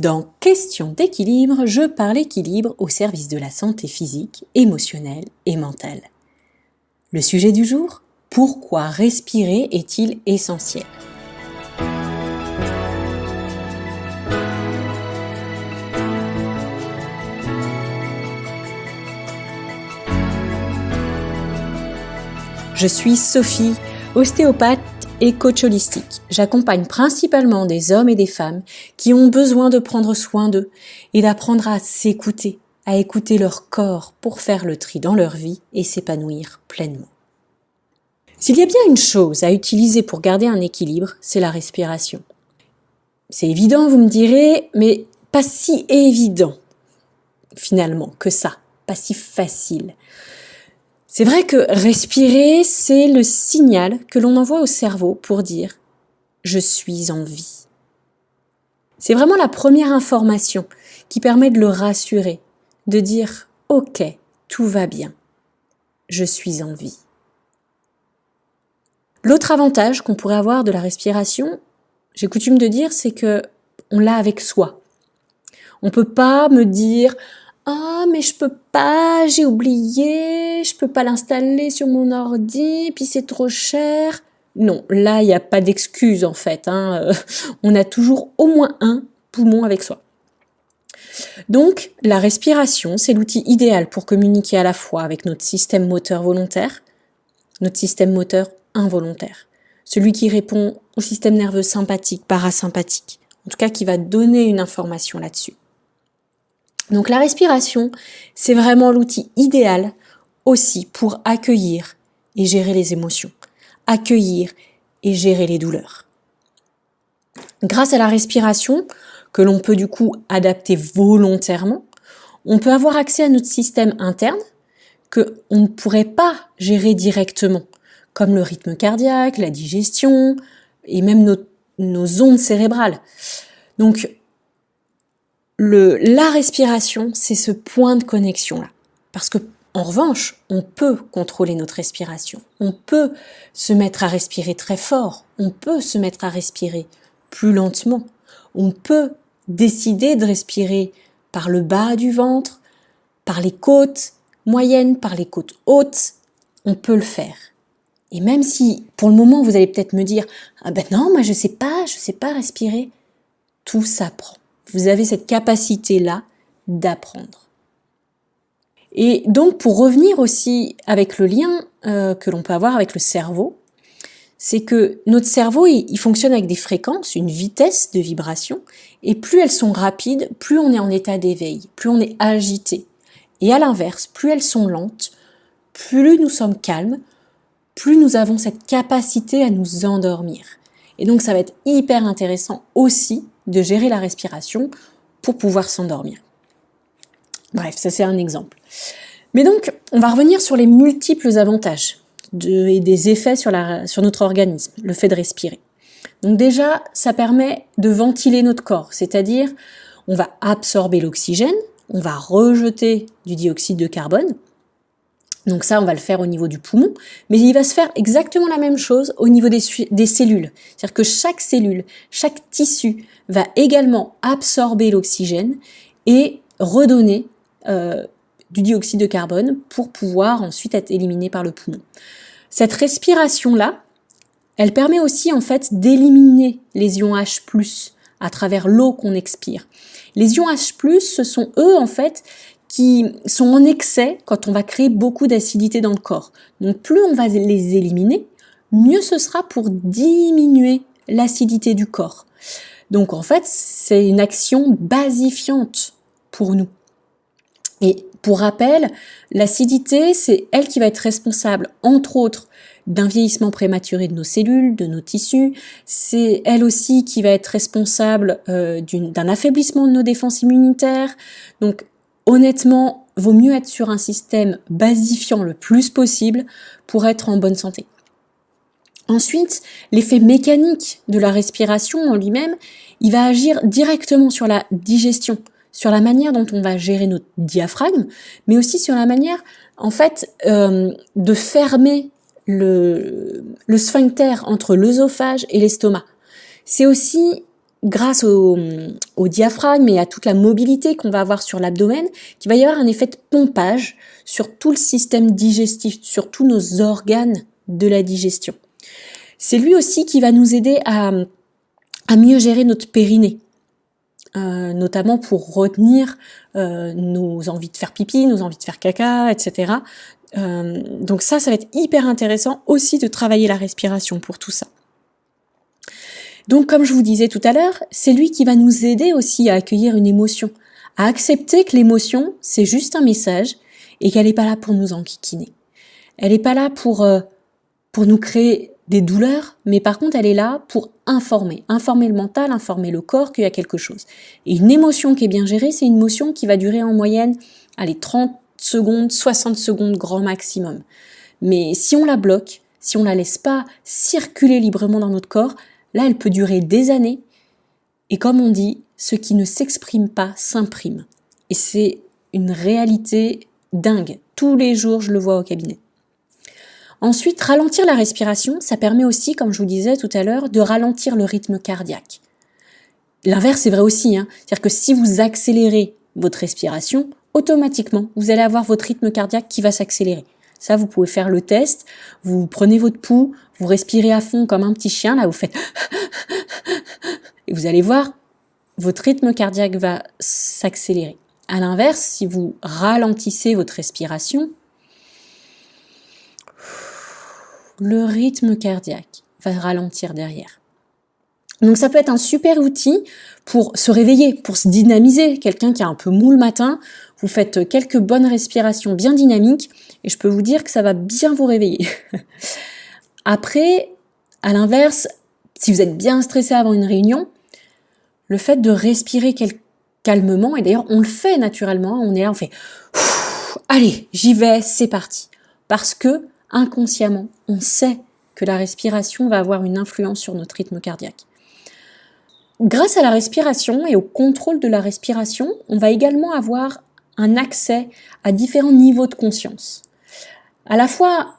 Dans Question d'équilibre, je parle équilibre au service de la santé physique, émotionnelle et mentale. Le sujet du jour, pourquoi respirer est-il essentiel ? Je suis Sophie, ostéopathe et coach holistique. J'accompagne principalement des hommes et des femmes qui ont besoin de prendre soin d'eux et d'apprendre à s'écouter, à écouter leur corps pour faire le tri dans leur vie et s'épanouir pleinement. S'il y a bien une chose à utiliser pour garder un équilibre, c'est la respiration. C'est évident, vous me direz, mais pas si évident finalement que ça, pas si facile. C'est vrai que respirer, c'est le signal que l'on envoie au cerveau pour dire « je suis en vie ». C'est vraiment la première information qui permet de le rassurer, de dire « ok, tout va bien, je suis en vie ». L'autre avantage qu'on pourrait avoir de la respiration, j'ai coutume de dire, c'est que on l'a avec soi. On peut pas me dire « ah, mais je peux pas, j'ai oublié, je peux pas l'installer sur mon ordi, puis c'est trop cher. » Non, là, il n'y a pas d'excuse en fait. On a toujours au moins un poumon avec soi. Donc, la respiration, c'est l'outil idéal pour communiquer à la fois avec notre système moteur volontaire, notre système moteur involontaire. Celui qui répond au système nerveux sympathique, parasympathique. En tout cas, qui va donner une information là-dessus. Donc la respiration, c'est vraiment l'outil idéal aussi pour accueillir et gérer les émotions, accueillir et gérer les douleurs. Grâce à la respiration, que l'on peut du coup adapter volontairement, on peut avoir accès à notre système interne que on ne pourrait pas gérer directement, comme le rythme cardiaque, la digestion et même nos ondes cérébrales. Donc la respiration, c'est ce point de connexion-là. Parce que, en revanche, on peut contrôler notre respiration. On peut se mettre à respirer très fort. On peut se mettre à respirer plus lentement. On peut décider de respirer par le bas du ventre, par les côtes moyennes, par les côtes hautes. On peut le faire. Et même si, pour le moment, vous allez peut-être me dire « ah ben non, moi je sais pas respirer », tout s'apprend. Vous avez cette capacité-là d'apprendre. Et donc, pour revenir aussi avec le lien que l'on peut avoir avec le cerveau, c'est que notre cerveau, il fonctionne avec des fréquences, une vitesse de vibration, et plus elles sont rapides, plus on est en état d'éveil, plus on est agité. Et à l'inverse, plus elles sont lentes, plus nous sommes calmes, plus nous avons cette capacité à nous endormir. Et donc, ça va être hyper intéressant aussi de gérer la respiration pour pouvoir s'endormir. Bref, ça c'est un exemple. Mais donc, on va revenir sur les multiples avantages et des effets sur notre organisme, le fait de respirer. Donc déjà, ça permet de ventiler notre corps, c'est-à-dire on va absorber l'oxygène, on va rejeter du dioxyde de carbone. Donc ça, on va le faire au niveau du poumon, mais il va se faire exactement la même chose au niveau des cellules. C'est-à-dire que chaque cellule, chaque tissu va également absorber l'oxygène et redonner du dioxyde de carbone pour pouvoir ensuite être éliminé par le poumon. Cette respiration-là, elle permet aussi en fait d'éliminer les ions H+, à travers l'eau qu'on expire. Les ions H+, ce sont eux en fait qui sont en excès quand on va créer beaucoup d'acidité dans le corps. Donc plus on va les éliminer, mieux ce sera pour diminuer l'acidité du corps. Donc en fait, c'est une action basifiante pour nous. Et pour rappel, l'acidité, c'est elle qui va être responsable, entre autres, d'un vieillissement prématuré de nos cellules, de nos tissus. C'est elle aussi qui va être responsable d'un affaiblissement de nos défenses immunitaires. Donc honnêtement, vaut mieux être sur un système basifiant le plus possible pour être en bonne santé. Ensuite, l'effet mécanique de la respiration en lui-même, il va agir directement sur la digestion, sur la manière dont on va gérer notre diaphragme, mais aussi sur la manière, en fait, de fermer le sphincter entre l'œsophage et l'estomac. C'est aussi grâce au diaphragme et à toute la mobilité qu'on va avoir sur l'abdomen, qu'il va y avoir un effet de pompage sur tout le système digestif, sur tous nos organes de la digestion. C'est lui aussi qui va nous aider à mieux gérer notre périnée, notamment pour retenir nos envies de faire pipi, nos envies de faire caca, etc. Donc ça va être hyper intéressant aussi de travailler la respiration pour tout ça. Donc comme je vous disais tout à l'heure, c'est lui qui va nous aider aussi à accueillir une émotion, à accepter que l'émotion, c'est juste un message et qu'elle n'est pas là pour nous enquiquiner. Elle n'est pas là pour nous créer des douleurs, mais par contre elle est là pour informer le mental, informer le corps qu'il y a quelque chose. Et une émotion qui est bien gérée, c'est une émotion qui va durer en moyenne 30 secondes, 60 secondes grand maximum. Mais si on la bloque, si on la laisse pas circuler librement dans notre corps, là, elle peut durer des années. Et comme on dit, ce qui ne s'exprime pas s'imprime. Et c'est une réalité dingue. Tous les jours, je le vois au cabinet. Ensuite, ralentir la respiration, ça permet aussi, comme je vous disais tout à l'heure, de ralentir le rythme cardiaque. L'inverse est vrai aussi, hein. C'est-à-dire que si vous accélérez votre respiration, automatiquement, vous allez avoir votre rythme cardiaque qui va s'accélérer. Ça, vous pouvez faire le test, vous prenez votre pouls, vous respirez à fond comme un petit chien, là vous faites et vous allez voir, votre rythme cardiaque va s'accélérer. À l'inverse, si vous ralentissez votre respiration, le rythme cardiaque va ralentir derrière. Donc ça peut être un super outil pour se réveiller, pour se dynamiser. Quelqu'un qui a un peu mou le matin, vous faites quelques bonnes respirations bien dynamiques et je peux vous dire que ça va bien vous réveiller. Après, à l'inverse, si vous êtes bien stressé avant une réunion, le fait de respirer calmement, et d'ailleurs on le fait naturellement, on est là, on fait « Allez, j'y vais, c'est parti ». Parce que inconsciemment, on sait que la respiration va avoir une influence sur notre rythme cardiaque. Grâce à la respiration et au contrôle de la respiration, on va également avoir un accès à différents niveaux de conscience. À la fois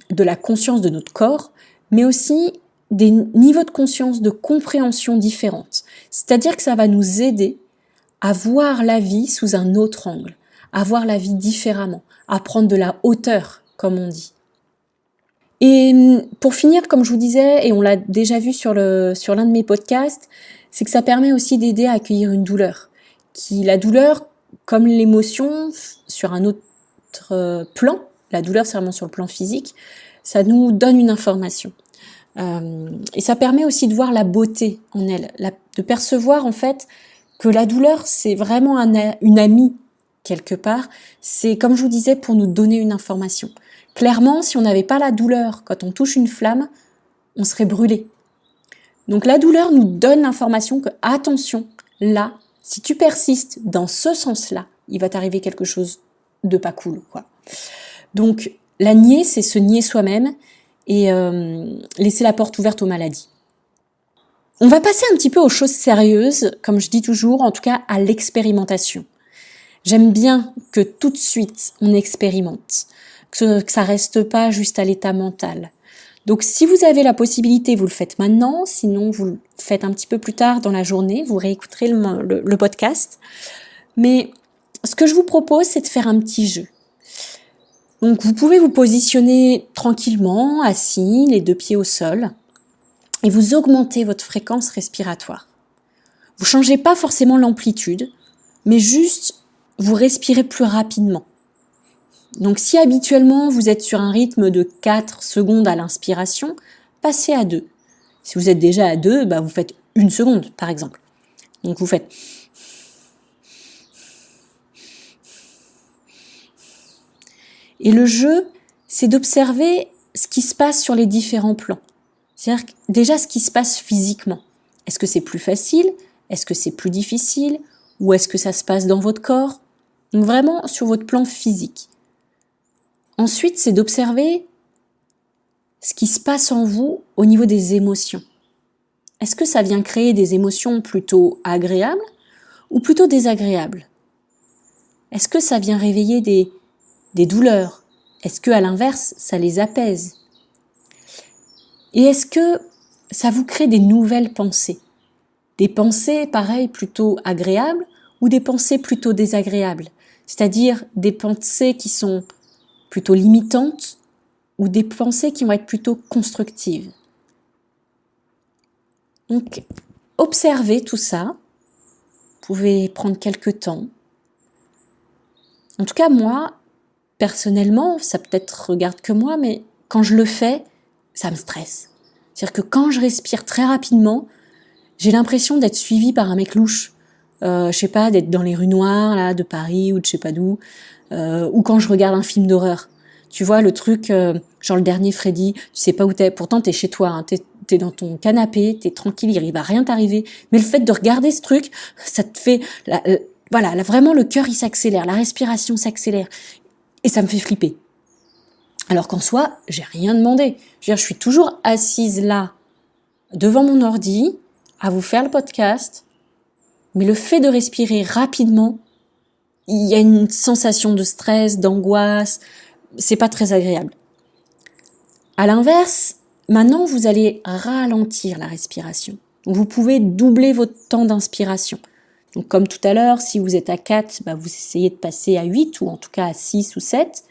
de la conscience de notre corps, mais aussi des niveaux de conscience, de compréhension différentes. C'est-à-dire que ça va nous aider à voir la vie sous un autre angle, à voir la vie différemment, à prendre de la hauteur, comme on dit. Et pour finir, comme je vous disais, et on l'a déjà vu sur l'un de mes podcasts, c'est que ça permet aussi d'aider à accueillir une douleur. La douleur, comme l'émotion, sur un autre plan, la douleur c'est vraiment sur le plan physique, ça nous donne une information. Et ça permet aussi de voir la beauté en elle, de percevoir en fait que la douleur c'est vraiment une amie quelque part. C'est comme je vous disais pour nous donner une information. Clairement, si on n'avait pas la douleur quand on touche une flamme, on serait brûlé. Donc la douleur nous donne l'information que attention, là, si tu persistes dans ce sens-là, il va t'arriver quelque chose de pas cool, quoi. Donc la nier, c'est se nier soi-même et laisser la porte ouverte aux maladies. On va passer un petit peu aux choses sérieuses, comme je dis toujours, en tout cas à l'expérimentation. J'aime bien que tout de suite on expérimente, que ça reste pas juste à l'état mental. Donc si vous avez la possibilité, vous le faites maintenant, sinon vous le faites un petit peu plus tard dans la journée, vous réécouterez le podcast. Mais ce que je vous propose, c'est de faire un petit jeu. Donc vous pouvez vous positionner tranquillement, assis, les 2 pieds au sol, et vous augmentez votre fréquence respiratoire. Vous changez pas forcément l'amplitude, mais juste vous respirez plus rapidement. Donc si habituellement vous êtes sur un rythme de 4 secondes à l'inspiration, passez à 2. Si vous êtes déjà à 2, vous faites 1 seconde par exemple. Donc vous faites... Et le jeu, c'est d'observer ce qui se passe sur les différents plans. C'est-à-dire déjà ce qui se passe physiquement. Est-ce que c'est plus facile? Est-ce que c'est plus difficile? Ou est-ce que ça se passe dans votre corps? Donc vraiment sur votre plan physique. Ensuite, c'est d'observer ce qui se passe en vous au niveau des émotions. Est-ce que ça vient créer des émotions plutôt agréables ou plutôt désagréables? Est-ce que ça vient réveiller des douleurs? Est-ce que, à l'inverse, ça les apaise? Et est-ce que ça vous crée des nouvelles pensées? Des pensées, pareil, plutôt agréables ou des pensées plutôt désagréables, c'est-à-dire des pensées qui sont plutôt limitantes ou des pensées qui vont être plutôt constructives. Donc, observez tout ça. Vous pouvez prendre quelques temps. En tout cas, moi, personnellement, ça peut-être regarde que moi, mais quand je le fais, ça me stresse. C'est-à-dire que quand je respire très rapidement, j'ai l'impression d'être suivie par un mec louche. Je sais pas, d'être dans les rues noires là, de Paris ou de je sais pas d'où. Ou quand je regarde un film d'horreur. Tu vois, le truc, genre le dernier Freddy, tu sais pas où t'es, pourtant t'es chez toi, hein, t'es dans ton canapé, t'es tranquille, il va rien t'arriver. Mais le fait de regarder ce truc, ça te fait... voilà, là, vraiment le cœur il s'accélère, la respiration s'accélère. Et ça me fait flipper. Alors qu'en soi, j'ai rien demandé. Je veux dire, je suis toujours assise là, devant mon ordi, à vous faire le podcast. Mais le fait de respirer rapidement, il y a une sensation de stress, d'angoisse. C'est pas très agréable. À l'inverse, maintenant, vous allez ralentir la respiration. Vous pouvez doubler votre temps d'inspiration. Donc, comme tout à l'heure, si vous êtes à 4, vous essayez de passer à 8 ou en tout cas à 6 ou 7.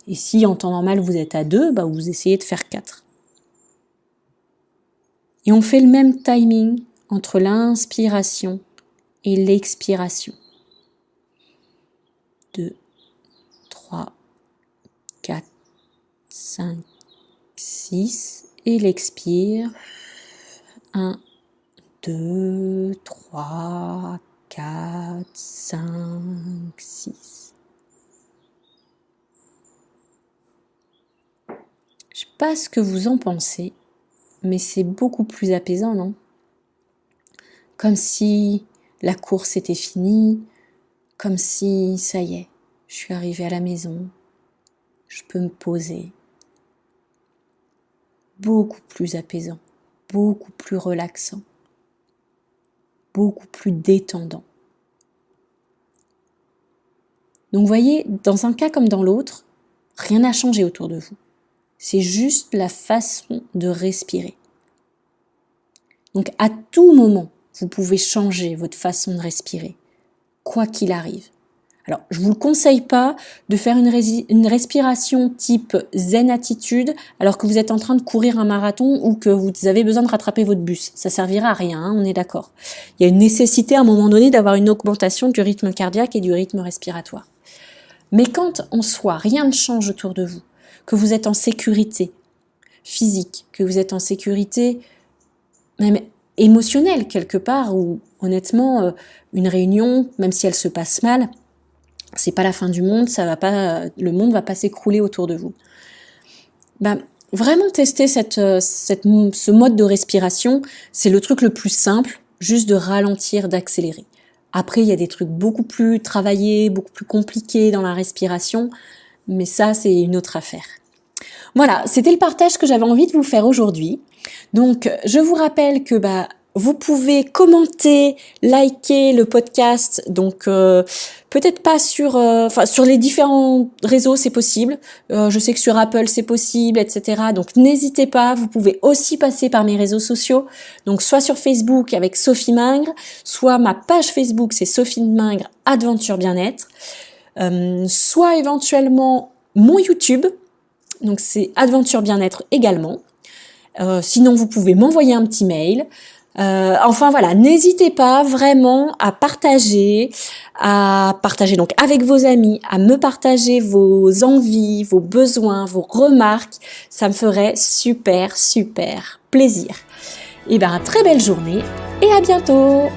Et si en temps normal vous êtes à 2, vous essayez de faire 4. Et on fait le même timing entre l'inspiration et l'expiration. 2, 3, 4, 5, 6 et l'expire. 1, 2, 3, 4, 5, 6. Je sais pas ce que vous en pensez, mais c'est beaucoup plus apaisant, non? Comme si la course était finie, comme si, ça y est, je suis arrivée à la maison, je peux me poser. Beaucoup plus apaisant, beaucoup plus relaxant, beaucoup plus détendant. Donc vous voyez, dans un cas comme dans l'autre, rien n'a changé autour de vous. C'est juste la façon de respirer. Donc à tout moment, vous pouvez changer votre façon de respirer, quoi qu'il arrive. Alors, je vous le conseille pas de faire une respiration type zen attitude alors que vous êtes en train de courir un marathon ou que vous avez besoin de rattraper votre bus. Ça servira à rien, hein, on est d'accord. Il y a une nécessité à un moment donné d'avoir une augmentation du rythme cardiaque et du rythme respiratoire. Mais quand en soi, rien ne change autour de vous, que vous êtes en sécurité physique, que vous êtes en sécurité même émotionnelle quelque part, ou honnêtement, une réunion, même si elle se passe mal, c'est pas la fin du monde, le monde va pas s'écrouler autour de vous. Vraiment tester ce mode de respiration, c'est le truc le plus simple, juste de ralentir, d'accélérer. Après, il y a des trucs beaucoup plus travaillés, beaucoup plus compliqués dans la respiration, mais ça, c'est une autre affaire. Voilà, c'était le partage que j'avais envie de vous faire aujourd'hui. Donc, je vous rappelle que vous pouvez commenter, liker le podcast. Donc, peut-être pas sur les différents réseaux, c'est possible. Je sais que sur Apple, c'est possible, etc. Donc, n'hésitez pas. Vous pouvez aussi passer par mes réseaux sociaux. Donc, soit sur Facebook avec Sophie Mingre, soit ma page Facebook, c'est Sophie Mingre Adventure Bien-être. Soit éventuellement mon YouTube. Donc, c'est Adventure Bien-être également. Sinon, vous pouvez m'envoyer un petit mail. Enfin voilà, n'hésitez pas vraiment à partager donc avec vos amis, à me partager vos envies, vos besoins, vos remarques. Ça me ferait super plaisir. Et très belle journée et à bientôt!